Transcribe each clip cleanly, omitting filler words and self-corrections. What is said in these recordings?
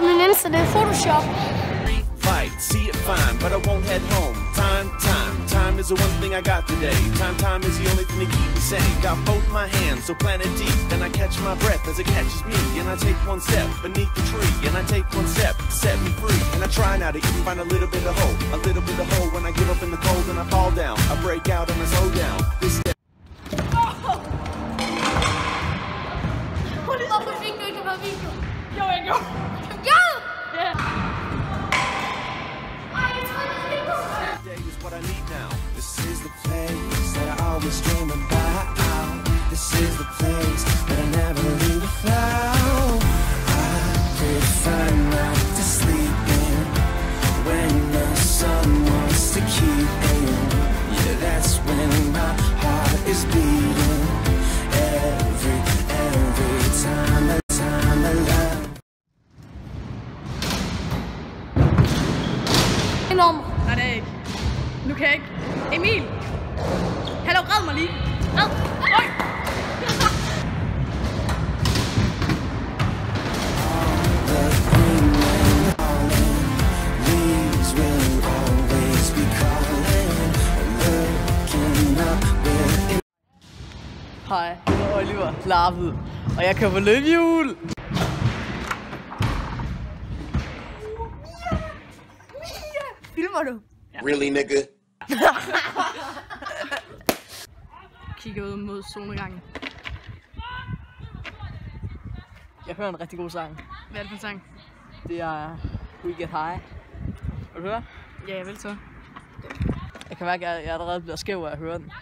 på min Insta, det er Photoshop. Fight, see it fine, but I won't head home. Time is the one thing I got today. Time is the only thing to keep me sane. Got both my hands so planted deep, then I catch my breath as it catches me. And I take one step beneath the tree, and I take one step, set me free. And I try now to even find a little bit of hope, when I give up in the cold and I fall down. I break out and I slow down. This step. Hvorfor fik du ikke på video? Jo, jeg gjorde. Du gjorde? Ja. Today is what I need now. This is the place that I always dream about. This is the place that I never leave without. I prefer not to sleep in when the sun wants to keep in. Yeah, that's when my heart is beating. Every time I love. Enormt. Nej, det er ikke. Nu kan jeg ikke. Emil! Hallo, red mig lige. Red! Øj! Hej, jeg hedder Oliver Larvid, og jeg kører på løbehjul. Filmer du? Really, nigga? Kigger ud mod solnedgangen. Jeg hører en rigtig god sang. Hvad er det for en sang? Det er We Get High. Vil du høre? Ja, jeg vil så. Jeg kan mærke, at jeg allerede bliver skæv af at høre den.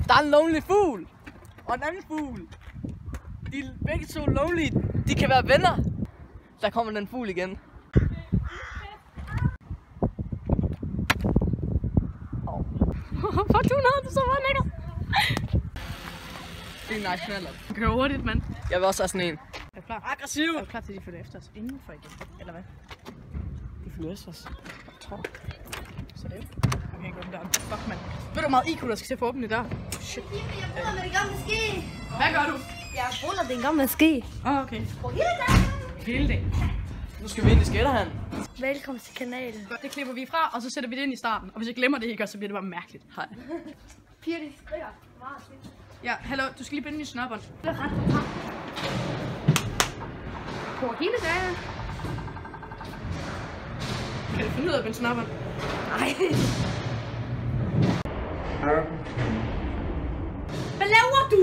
Der er en lonely fugl og en anden fugl. De er begge to lonely. De kan være venner. Der kommer den fugl igen. Fortuna, du så meget lækker. Det er en nice knaller. Du kører hurtigt, mand. Jeg vil også have sådan en. Er du klar? Aggressiv! Er du klar til, at de følger efter os indenfor igen? Eller hvad? De følger efter os. Så det er okay, gå den der. Fuck, mand. Ved du, hvor meget IQ, der skal til for at åbne der? Shit. Jeg ruller med det gamle ske. Hvad gør du? Jeg ruller det gamle ske. Okay. På hele dagen. Hele dagen. Nu skal vi ind i Skætterhallen. Velkommen til kanalen. Det klipper vi fra, og så sætter vi det ind i starten. Og hvis jeg glemmer det ikke, så bliver det bare mærkeligt. Hej. Piger, de skriger meget fedt. Ja, hallo, du skal lige binde i snobberen. Det er ret på. På hele dagen. Kan du finde ud af at binde snobberen? Nej. Hvad laver du?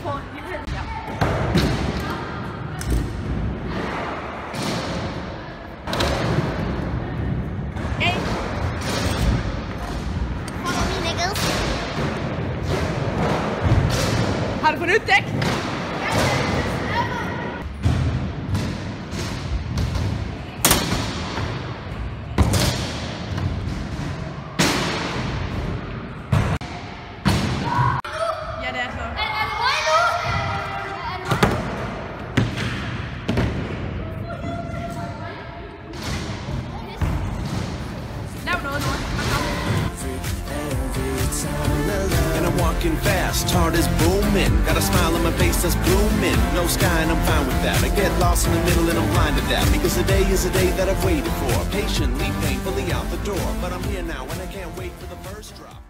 På hele dagen. Har du fået nyt dæk? Ja, det er så. Er det mig nu? Lav noget nu. And I'm walking fast, heart is booming. Got a smile on my face that's blooming. No sky and I'm fine with that. I get lost in the middle and I'm blind to that. Because today is a day that I've waited for. Patiently, painfully out the door. But I'm here now and I can't wait for the first drop.